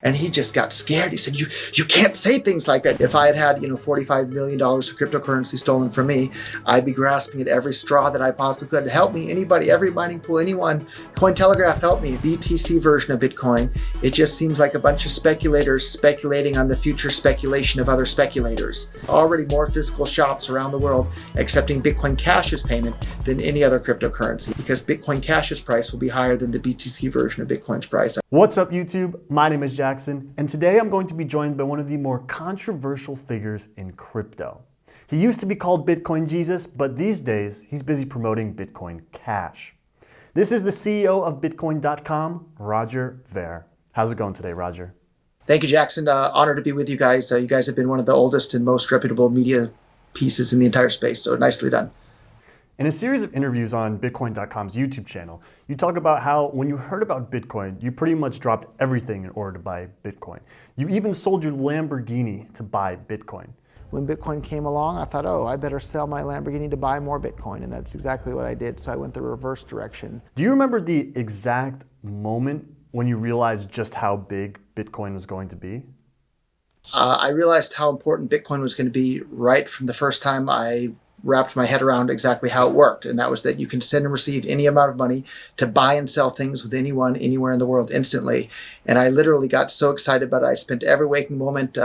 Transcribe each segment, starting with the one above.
And he just got scared. He said, you can't say things like that. If I had $45 million of cryptocurrency stolen from me, I'd be grasping at every straw that I possibly could to help me. Anybody, every mining pool, anyone. Cointelegraph, help me. BTC version of Bitcoin. It just seems like a bunch of speculators speculating on the future speculation of other speculators. Already more physical shops around the world accepting Bitcoin Cash as payment than any other cryptocurrency, because Bitcoin Cash's price will be higher than the BTC version of Bitcoin's price. What's up, YouTube? My name is Jackson, and today I'm going to be joined by one of the more controversial figures in crypto. He used to be called Bitcoin Jesus, but these days he's busy promoting Bitcoin Cash. This is the CEO of Bitcoin.com, Roger Ver. How's it going today, Roger? Thank you, Jackson. Honored to be with you guys. You guys have been one of the oldest and most reputable media pieces in the entire space, so nicely done. In a series of interviews on Bitcoin.com's YouTube channel, you talk about how when you heard about Bitcoin, you pretty much dropped everything in order to buy Bitcoin. You even sold your Lamborghini to buy Bitcoin. When Bitcoin came along, I thought, oh, I better sell my Lamborghini to buy more Bitcoin, and that's exactly what I did. So I went the reverse direction. Do you remember the exact moment when you realized just how big Bitcoin was going to be? I realized how important Bitcoin was going to be right from the first time I wrapped my head around exactly how it worked. And that was that you can send and receive any amount of money to buy and sell things with anyone, anywhere in the world instantly. And I literally got so excited about it. I spent every waking moment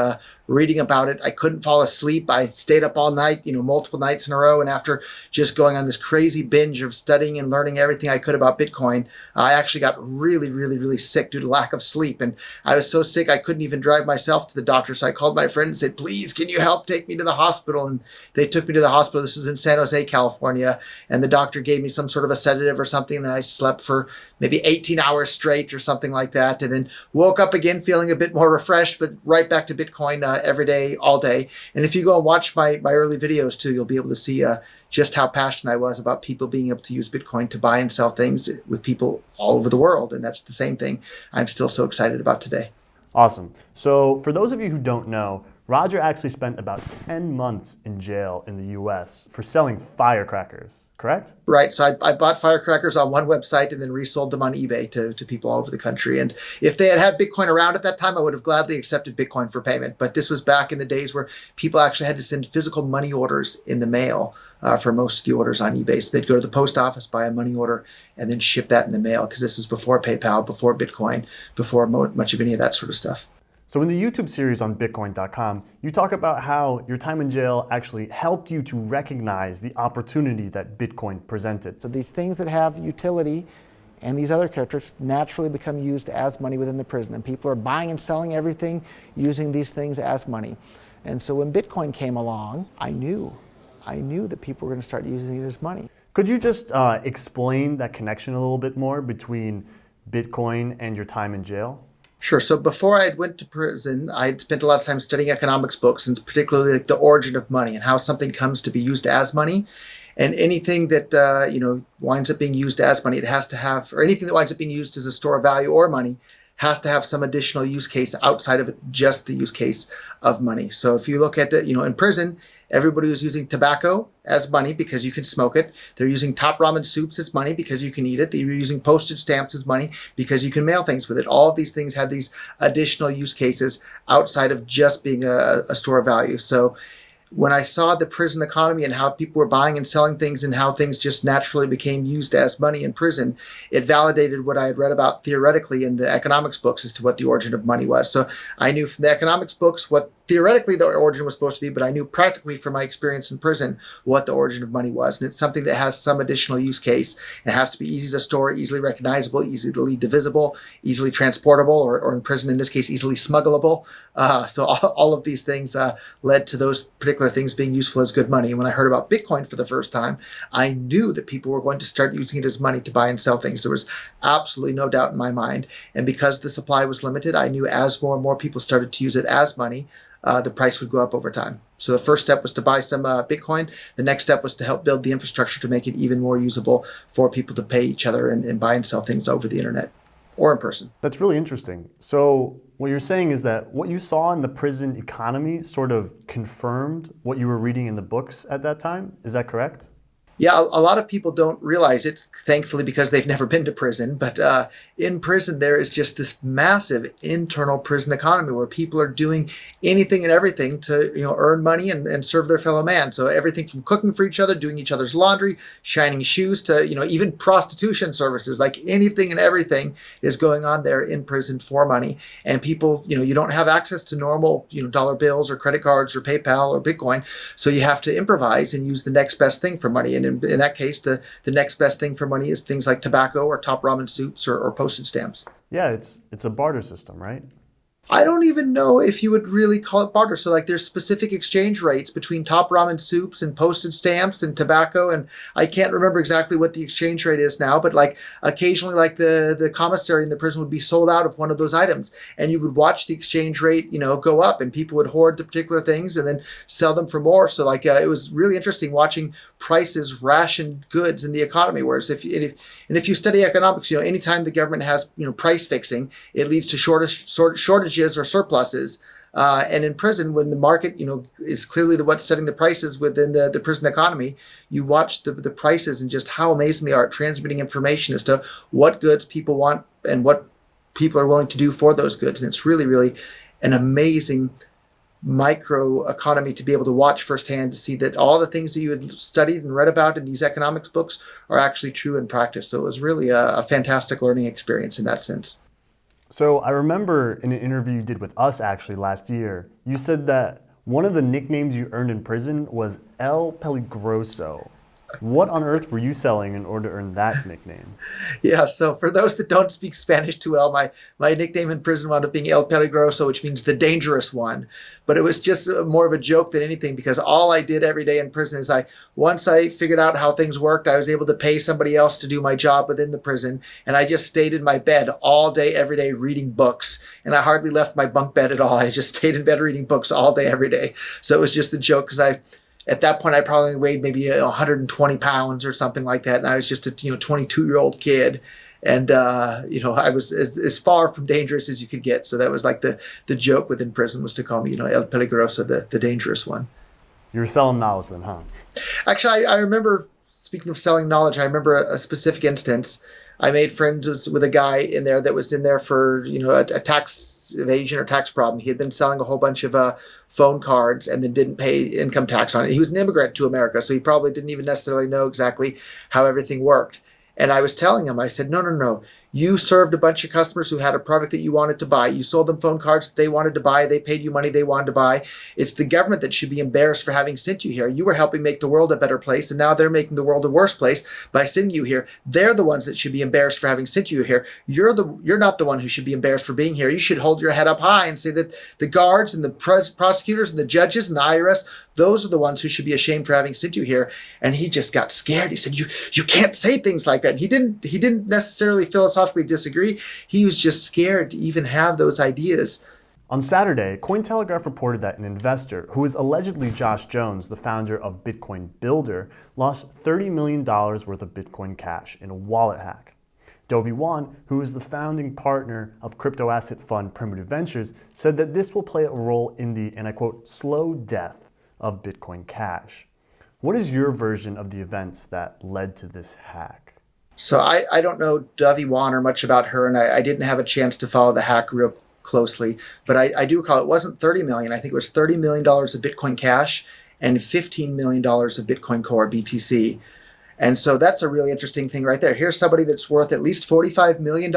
reading about it. I couldn't fall asleep. I stayed up all night, multiple nights in a row. And after just going on this crazy binge of studying and learning everything I could about Bitcoin, I actually got really, really, really sick due to lack of sleep. And I was so sick, I couldn't even drive myself to the doctor. So I called my friend and said, please, can you help take me to the hospital? And they took me to the hospital. This was in San Jose, California. And the doctor gave me some sort of a sedative or something. And then I slept for maybe 18 hours straight or something like that. And then woke up again feeling a bit more refreshed, but right back to Bitcoin every day, all day. And if you go and watch my early videos too, you'll be able to see just how passionate I was about people being able to use Bitcoin to buy and sell things with people all over the world. And that's the same thing I'm still so excited about today. Awesome. So for those of you who don't know, Roger actually spent about 10 months in jail in the US for selling firecrackers, correct? Right. So I bought firecrackers on one website and then resold them on eBay to people all over the country. And if they had had Bitcoin around at that time, I would have gladly accepted Bitcoin for payment. But this was back in the days where people actually had to send physical money orders in the mail for most of the orders on eBay. So they'd go to the post office, buy a money order, and then ship that in the mail, because this was before PayPal, before Bitcoin, before much of any of that sort of stuff. So in the YouTube series on Bitcoin.com, you talk about how your time in jail actually helped you to recognize the opportunity that Bitcoin presented. So these things that have utility and these other characteristics naturally become used as money within the prison. And people are buying and selling everything using these things as money. And so when Bitcoin came along, I knew that people were going to start using it as money. Could you just explain that connection a little bit more between Bitcoin and your time in jail? Sure. So before I went to prison, I'd spent a lot of time studying economics books, and particularly the origin of money and how something comes to be used as money. And anything that winds up being used as money, it has to have, or anything that winds up being used as a store of value or money, has to have some additional use case outside of just the use case of money. So if you look at in prison, everybody was using tobacco as money because you can smoke it. They're using top ramen soups as money because you can eat it. They're using postage stamps as money because you can mail things with it. All of these things have these additional use cases outside of just being a store of value. So when I saw the prison economy and how people were buying and selling things and how things just naturally became used as money in prison, it validated what I had read about theoretically in the economics books as to what the origin of money was. So I knew from the economics books what theoretically the origin was supposed to be, but I knew practically from my experience in prison what the origin of money was. And it's something that has some additional use case. It has to be easy to store, easily recognizable, easily divisible, easily transportable, or in prison in this case, easily smuggleable. So all of these things led to those particular things being useful as good money. And when I heard about Bitcoin for the first time, I knew that people were going to start using it as money to buy and sell things. There was absolutely no doubt in my mind. And because the supply was limited, I knew as more and more people started to use it as money, the price would go up over time. So the first step was to buy some Bitcoin. The next step was to help build the infrastructure to make it even more usable for people to pay each other and buy and sell things over the internet or in person. That's really interesting. So what you're saying is that what you saw in the prison economy sort of confirmed what you were reading in the books at that time. Is that correct? Yeah, a lot of people don't realize it, thankfully, because they've never been to prison. But in prison, there is just this massive internal prison economy where people are doing anything and everything to, earn money and serve their fellow man. So everything from cooking for each other, doing each other's laundry, shining shoes, to, even prostitution services, like anything and everything is going on there in prison for money. And people, you don't have access to normal, dollar bills or credit cards or PayPal or Bitcoin. So you have to improvise and use the next best thing for money. And in that case, the next best thing for money is things like tobacco or top ramen soups or postage stamps. Yeah, it's a barter system, right? I don't even know if you would really call it barter. So like there's specific exchange rates between top ramen soups and postage stamps and tobacco. And I can't remember exactly what the exchange rate is now, but like occasionally like the commissary in the prison would be sold out of one of those items. And you would watch the exchange rate, go up, and people would hoard the particular things and then sell them for more. So like it was really interesting watching prices ration goods in the economy. Whereas if you study economics, anytime the government has, price fixing, it leads to shortages or surpluses. And in prison, when the market, is clearly what's setting the prices within the prison economy, you watch the prices and just how amazing they are at transmitting information as to what goods people want and what people are willing to do for those goods. And it's really, really an amazing micro economy to be able to watch firsthand, to see that all the things that you had studied and read about in these economics books are actually true in practice. So it was really a fantastic learning experience in that sense. So I remember in an interview you did with us actually last year, you said that one of the nicknames you earned in prison was El Peligroso. What on earth were you selling in order to earn that nickname? Yeah, so for those that don't speak Spanish too well, my nickname in prison wound up being El Peligroso, which means the dangerous one. But it was just more of a joke than anything, because all I did every day in prison is once I figured out how things worked, I was able to pay somebody else to do my job within the prison. And I just stayed in my bed all day, every day, reading books. And I hardly left my bunk bed at all. I just stayed in bed reading books all day, every day. So it was just a joke, because at that point, I probably weighed maybe 120 pounds or something like that. And I was just a 22-year-old kid. And, I was as far from dangerous as you could get. So that was like the joke within prison, was to call me, El Peligroso, the dangerous one. You were selling knowledge then, huh? Actually, I remember, speaking of selling knowledge, I remember a specific instance. I made friends with a guy in there that was in there for, a tax evasion or tax problem. He had been selling a whole bunch of phone cards and then didn't pay income tax on it. He was an immigrant to America, so he probably didn't even necessarily know exactly how everything worked. And I was telling him, I said, no. You served a bunch of customers who had a product that you wanted to buy. You sold them phone cards that they wanted to buy. They paid you money they wanted to buy. It's the government that should be embarrassed for having sent you here. You were helping make the world a better place, and now they're making the world a worse place by sending you here. They're the ones that should be embarrassed for having sent you here. You're not the one who should be embarrassed for being here. You should hold your head up high and say that the guards and the prosecutors and the judges and the IRS, those are the ones who should be ashamed for having sent you here. And he just got scared. He said, you can't say things like that. And he didn't necessarily philosophically disagree. He was just scared to even have those ideas. On Saturday, Cointelegraph reported that an investor, who is allegedly Josh Jones, the founder of Bitcoin Builder, lost $30 million worth of Bitcoin Cash in a wallet hack. Dovey Wan, who is the founding partner of crypto asset fund Primitive Ventures, said that this will play a role in the, and I quote, slow death of Bitcoin Cash. What is your version of the events that led to this hack? So I don't know Dovey Wan or much about her, and I didn't have a chance to follow the hack real closely, but I do recall it wasn't 30 million. I think it was $30 million of Bitcoin Cash and $15 million of Bitcoin Core, BTC. And so that's a really interesting thing right there. Here's somebody that's worth at least $45 million,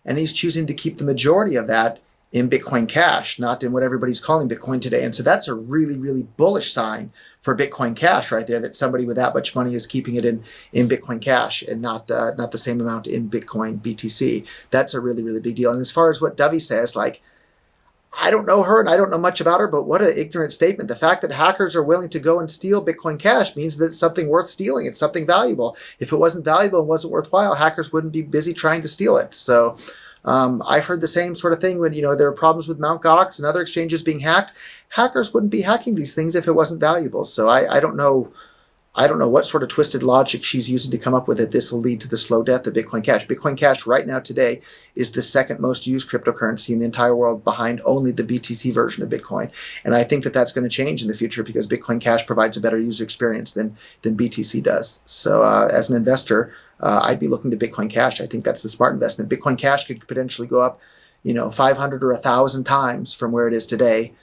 and he's choosing to keep the majority of that in Bitcoin Cash, not in what everybody's calling Bitcoin today. And so that's a really, really bullish sign for Bitcoin Cash right there, that somebody with that much money is keeping it in Bitcoin Cash and not the same amount in Bitcoin BTC. That's a really, really big deal. And as far as what Dovey says, I don't know her and I don't know much about her, but what an ignorant statement. The fact that hackers are willing to go and steal Bitcoin Cash means that it's something worth stealing. It's something valuable. If it wasn't valuable and wasn't worthwhile, hackers wouldn't be busy trying to steal it. So I've heard the same sort of thing when, there are problems with Mt. Gox and other exchanges being hacked. Hackers wouldn't be hacking these things if it wasn't valuable. So I don't know I don't know what sort of twisted logic she's using to come up with it. This will lead to the slow death of Bitcoin Cash. Bitcoin Cash right now today is the second most used cryptocurrency in the entire world, behind only the BTC version of Bitcoin. And I think that that's going to change in the future because Bitcoin Cash provides a better user experience than BTC does. So as an investor, I'd be looking to Bitcoin Cash. I think that's the smart investment. Bitcoin Cash could potentially go up, 500 or 1,000 times from where it is today.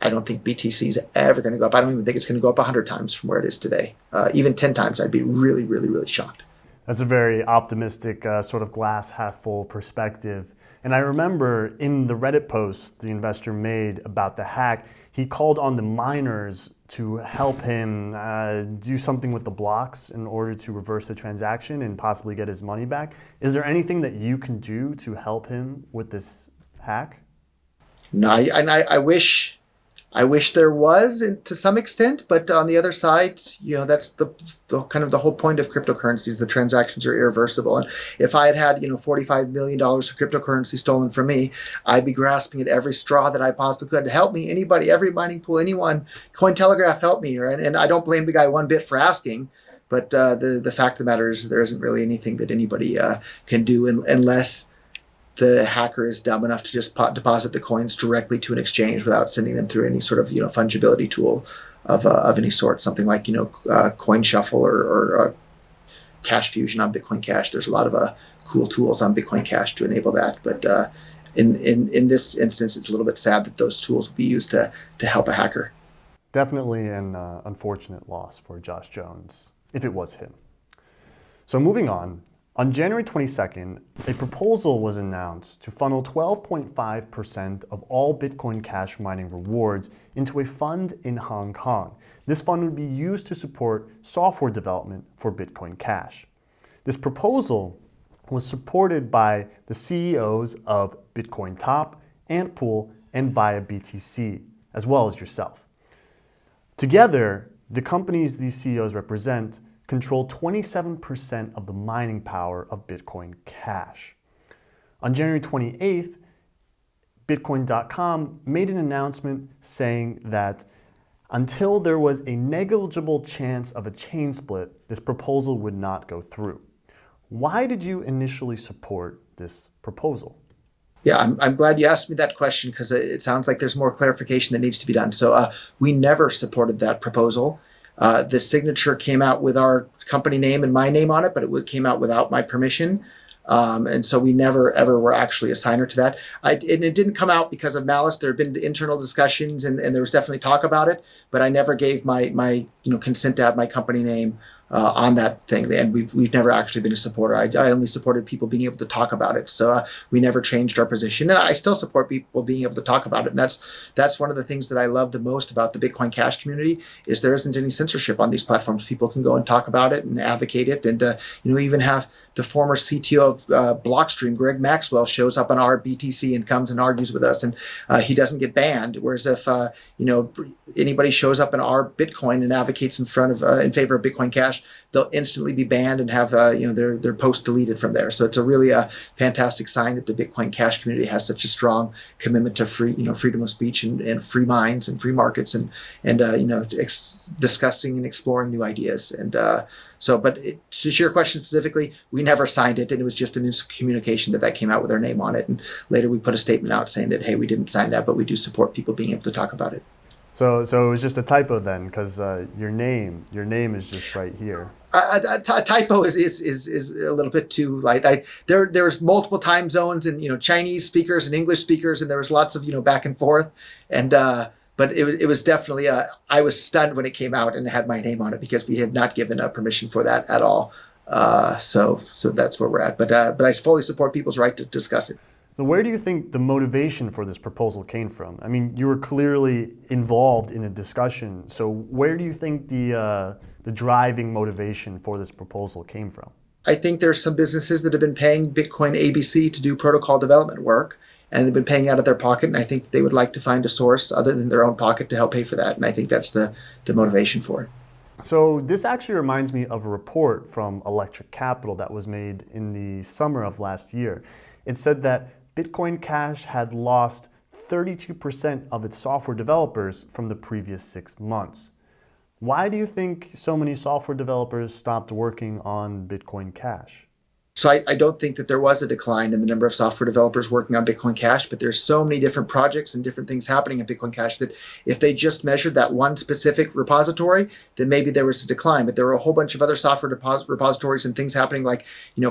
I don't think BTC is ever going to go up. I don't even think it's going to go up 100 times from where it is today. Even 10 times, I'd be really, really, really shocked. That's a very optimistic sort of glass half full perspective. And I remember in the Reddit post the investor made about the hack, he called on the miners to help him do something with the blocks in order to reverse the transaction and possibly get his money back. Is there anything that you can do to help him with this hack? No, I wish there was, to some extent, but on the other side, that's the kind of the whole point of cryptocurrencies. The transactions are irreversible, and if I had $45 million of cryptocurrency stolen from me, I'd be grasping at every straw that I possibly could to help me. Anybody, every mining pool, anyone, Cointelegraph, help me. Right? And I don't blame the guy one bit for asking, but the fact of the matter is there isn't really anything that anybody can do unless the hacker is dumb enough to just deposit the coins directly to an exchange without sending them through any sort of fungibility tool of any sort, something like Coin Shuffle or Cash Fusion on Bitcoin Cash. There's a lot of cool tools on Bitcoin Cash to enable that, but in this instance, it's a little bit sad that those tools will be used to help a hacker. Definitely an unfortunate loss for Josh Jones, if it was him. So moving on January 22nd, a proposal was announced to funnel 12.5% of all Bitcoin Cash mining rewards into a fund in Hong Kong. This fund would be used to support software development for Bitcoin Cash. This proposal was supported by the CEOs of Bitcoin Top, Antpool, and Via BTC, as well as yourself. Together, the companies these CEOs represent control 27% of the mining power of Bitcoin Cash. On January 28th, Bitcoin.com made an announcement saying that until there was a negligible chance of a chain split, this proposal would not go through. Why did you initially support this proposal? Yeah, I'm glad you asked me that question because it sounds like there's more clarification that needs to be done. So we never supported that proposal. The signature came out with our company name and my name on it, but it came out without my permission. And so we never, ever were actually a signer to that. And it didn't come out because of malice. There had been internal discussions and there was definitely talk about it, but I never gave my consent to have my company name on that thing. And we've never actually been a supporter. I only supported people being able to talk about it. So we never changed our position. And I still support people being able to talk about it. And that's one of the things that I love the most about the Bitcoin Cash community is there isn't any censorship on these platforms. People can go and talk about it and advocate it. And, even have the former CTO of Blockstream, Greg Maxwell, shows up on our BTC and comes and argues with us, and he doesn't get banned. Whereas if anybody shows up in our Bitcoin and advocates in favor of Bitcoin Cash, they'll instantly be banned and have their post deleted from there. So it's a really fantastic sign that the Bitcoin Cash community has such a strong commitment to freedom of speech and free minds and free markets and discussing and exploring new ideas. And but to your question specifically, we never signed it, and it was just a communication that came out with our name on it. And later we put a statement out saying that, hey, we didn't sign that, but we do support people being able to talk about it. So it was just a typo then, because your name is just right here. A typo is a little bit too light. There's multiple time zones and Chinese speakers and English speakers, and there was lots of that's and forth, and but it was definitely I was stunned when it came out and it had my name on it because we had not given permission for that at all. So that's where we're at. But I fully support people's right to discuss it. Now, where do you think the motivation for this proposal came from? I mean, you were clearly involved in the discussion. So where do you think the driving motivation for this proposal came from? I think there's some businesses that have been paying Bitcoin ABC to do protocol development work, and they've been paying out of their pocket. And I think they would like to find a source other than their own pocket to help pay for that. And I think that's the motivation for it. So this actually reminds me of a report from Electric Capital that was made in the summer of last year. It said that Bitcoin Cash had lost 32% of its software developers from the previous 6 months. Why do you think so many software developers stopped working on Bitcoin Cash? So I don't think that there was a decline in the number of software developers working on Bitcoin Cash, but there's so many different projects and different things happening in Bitcoin Cash that if they just measured that one specific repository, then maybe there was a decline. But there were a whole bunch of other software repositories and things happening like,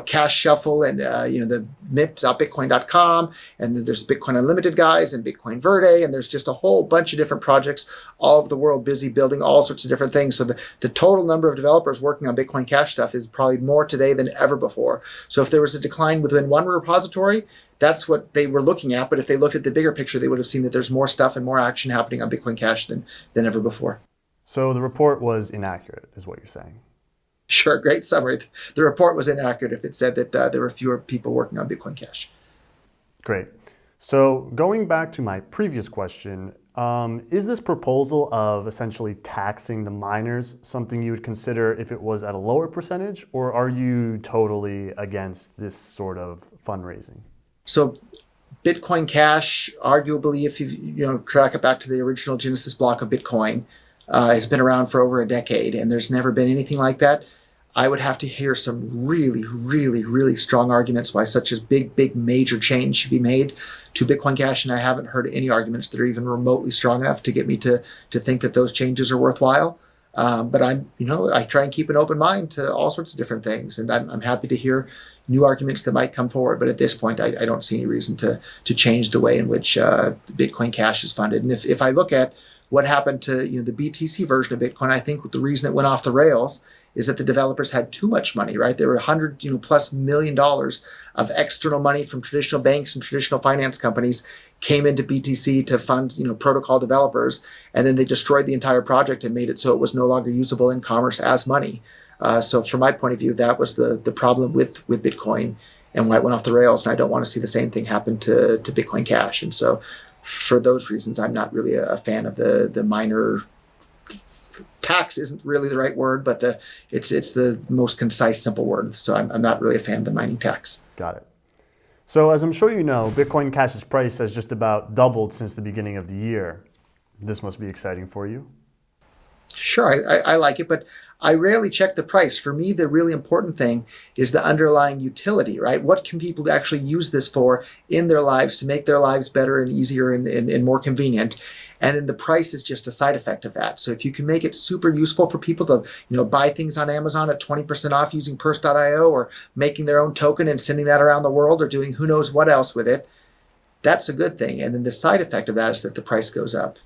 Cash Shuffle and, the mint.bitcoin.com. And then there's Bitcoin Unlimited guys and Bitcoin Verde. And there's just a whole bunch of different projects, all over the world busy building all sorts of different things. So the total number of developers working on Bitcoin Cash stuff is probably more today than ever before. So if there was a decline within one repository, that's what they were looking at. But if they looked at the bigger picture, they would have seen that there's more stuff and more action happening on Bitcoin Cash than ever before. So the report was inaccurate, is what you're saying. Sure, great summary. The report was inaccurate if it said that there were fewer people working on Bitcoin Cash. Great. So going back to my previous question, is this proposal of essentially taxing the miners something you would consider if it was at a lower percentage, or are you totally against this sort of fundraising? So Bitcoin Cash, arguably, if you track it back to the original Genesis block of Bitcoin, has been around for over a decade, and there's never been anything like that. I would have to hear some really, really, really strong arguments why such a big, major change should be made to Bitcoin Cash, and I haven't heard any arguments that are even remotely strong enough to get me to think that those changes are worthwhile. But I try and keep an open mind to all sorts of different things, and I'm happy to hear new arguments that might come forward. But at this point, I don't see any reason to change the way in which Bitcoin Cash is funded. And if I look at what happened to the BTC version of Bitcoin, I think the reason it went off the rails is that the developers had too much money, right? There were $100 plus million of external money from traditional banks and traditional finance companies came into BTC to fund protocol developers, and then they destroyed the entire project and made it so it was no longer usable in commerce as money. So from my point of view, that was the problem with Bitcoin and why it went off the rails. And I don't want to see the same thing happen to Bitcoin Cash. And so for those reasons, I'm not really a fan of the miner tax. Isn't really the right word, but it's the most concise, simple word. So I'm not really a fan of the mining tax. Got it. So as I'm sure you know, Bitcoin Cash's price has just about doubled since the beginning of the year. This must be exciting for you. Sure, I like it, but I rarely check the price. For me, the really important thing is the underlying utility, right? What can people actually use this for in their lives to make their lives better and easier and more convenient? And then the price is just a side effect of that. So if you can make it super useful for people to, buy things on Amazon at 20% off using purse.io or making their own token and sending that around the world or doing who knows what else with it, that's a good thing. And then the side effect of that is that the price goes up.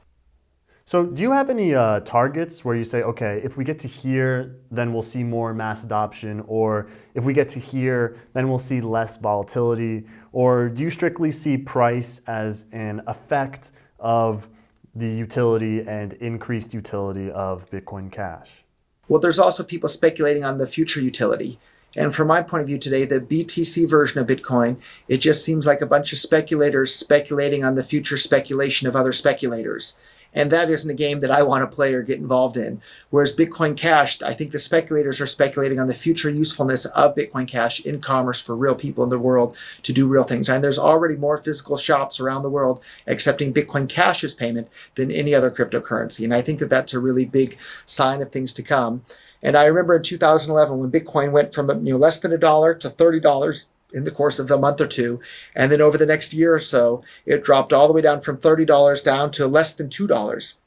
So do you have any targets where you say, okay, if we get to here, then we'll see more mass adoption, or if we get to here, then we'll see less volatility? Or do you strictly see price as an effect of the utility and increased utility of Bitcoin Cash? Well, there's also people speculating on the future utility. And from my point of view today, the BTC version of Bitcoin, it just seems like a bunch of speculators speculating on the future speculation of other speculators. And that isn't a game that I want to play or get involved in. Whereas Bitcoin Cash, I think the speculators are speculating on the future usefulness of Bitcoin Cash in commerce for real people in the world to do real things. And there's already more physical shops around the world accepting Bitcoin Cash as payment than any other cryptocurrency. And I think that that's a really big sign of things to come. And I remember in 2011 when Bitcoin went from less than $1 to $30 in the course of a month or two. And then over the next year or so, it dropped all the way down from $30 down to less than $2,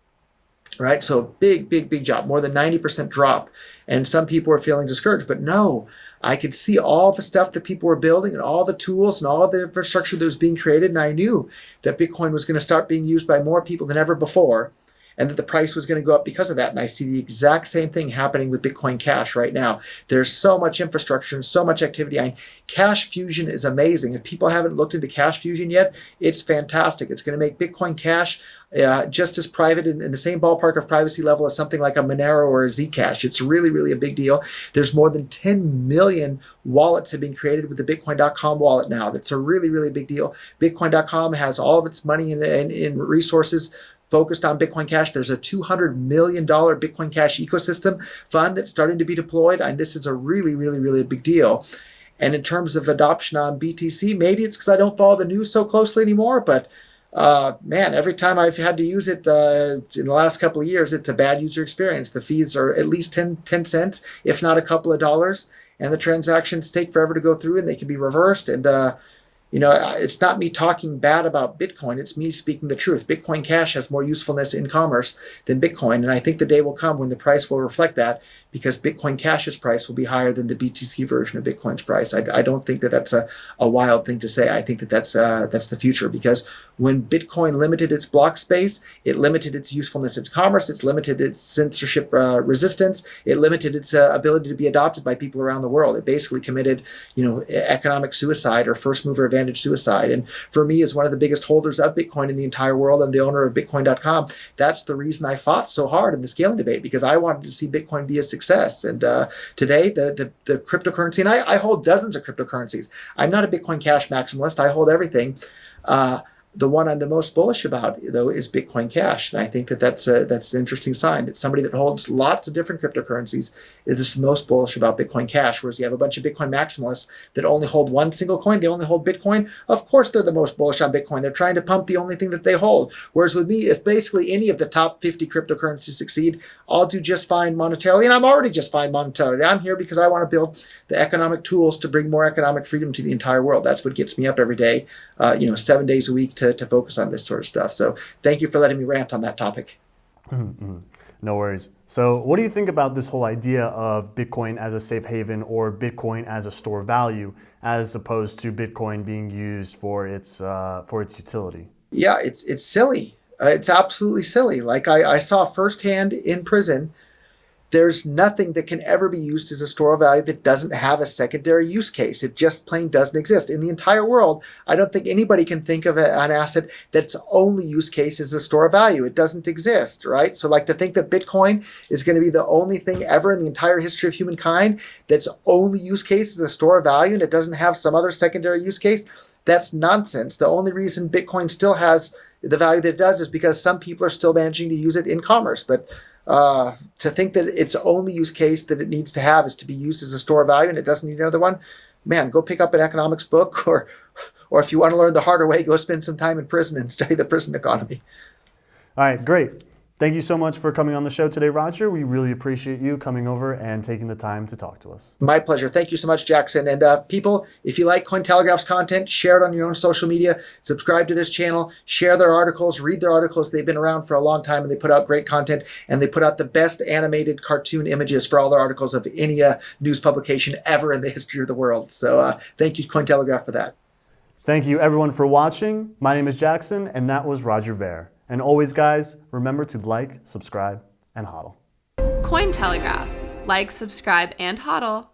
right? So big drop, more than 90% drop. And some people were feeling discouraged, but no, I could see all the stuff that people were building and all the tools and all the infrastructure that was being created. And I knew that Bitcoin was going to start being used by more people than ever before, and that the price was going to go up because of that. And I see the exact same thing happening with Bitcoin Cash right now. There's so much infrastructure and so much activity. Cash Fusion is amazing. If people haven't looked into Cash Fusion yet, it's fantastic. It's going to make Bitcoin Cash just as private in the same ballpark of privacy level as something like a Monero or a Zcash. It's really a big deal. There's more than 10 million wallets have been created with the Bitcoin.com wallet now. That's a really big deal. Bitcoin.com has all of its money in resources focused on Bitcoin Cash. There's a $200 million Bitcoin Cash ecosystem fund that's starting to be deployed. And this is a really big deal. And in terms of adoption on BTC, maybe it's because I don't follow the news so closely anymore, but Man, every time I've had to use it in the last couple of years, it's a bad user experience. The fees are at least 10 cents, if not a couple of dollars, and the transactions take forever to go through, and they can be reversed. And it's not me talking bad about Bitcoin. It's me speaking the truth. Bitcoin Cash has more usefulness in commerce than Bitcoin. And I think the day will come when the price will reflect that, because Bitcoin Cash's price will be higher than the BTC version of Bitcoin's price. I don't think that that's a wild thing to say. I think that that's the future, because when Bitcoin limited its block space, it limited its usefulness in commerce, it's limited its censorship resistance, it limited its ability to be adopted by people around the world. It basically committed, economic suicide or first mover advantage suicide. And for me, as one of the biggest holders of Bitcoin in the entire world and the owner of Bitcoin.com, that's the reason I fought so hard in the scaling debate, because I wanted to see Bitcoin be a success. And today, the cryptocurrency, and I hold dozens of cryptocurrencies. I'm not a Bitcoin Cash maximalist. I hold everything. The one I'm the most bullish about, though, is Bitcoin Cash, and I think that that's an interesting sign. That somebody that holds lots of different cryptocurrencies is the most bullish about Bitcoin Cash, whereas you have a bunch of Bitcoin maximalists that only hold one single coin. They only hold Bitcoin. Of course, they're the most bullish on Bitcoin. They're trying to pump the only thing that they hold. Whereas with me, if basically any of the top 50 cryptocurrencies succeed, I'll do just fine monetarily, and I'm already just fine monetarily. I'm here because I want to build the economic tools to bring more economic freedom to the entire world. That's what gets me up every day, 7 days a week to focus on this sort of stuff. So thank you for letting me rant on that topic. No worries. So what do you think about this whole idea of Bitcoin as a safe haven, or Bitcoin as a store of value, as opposed to Bitcoin being used for its utility? Yeah, it's silly. It's absolutely silly. Like I saw firsthand in prison, there's nothing that can ever be used as a store of value that doesn't have a secondary use case. It just plain doesn't exist. In the entire world, I don't think anybody can think of an asset that's only use case is a store of value. It doesn't exist, right? So like to think that Bitcoin is going to be the only thing ever in the entire history of humankind that's only use case is a store of value and it doesn't have some other secondary use case, that's nonsense. The only reason Bitcoin still has the value that it does is because some people are still managing to use it in commerce. But to think that its only use case that it needs to have is to be used as a store of value and it doesn't need another one, man, go pick up an economics book, or if you want to learn the harder way, go spend some time in prison and study the prison economy. All right, great. Thank you so much for coming on the show today, Roger. We really appreciate you coming over and taking the time to talk to us. My pleasure. Thank you so much, Jackson. And people, if you like Cointelegraph's content, share it on your own social media, subscribe to this channel, share their articles, read their articles. They've been around for a long time and they put out great content, and they put out the best animated cartoon images for all their articles of any news publication ever in the history of the world. So thank you, Cointelegraph, for that. Thank you, everyone, for watching. My name is Jackson, and that was Roger Ver. And always, guys, remember to like, subscribe, and hodl. Cointelegraph. Like, subscribe, and hodl.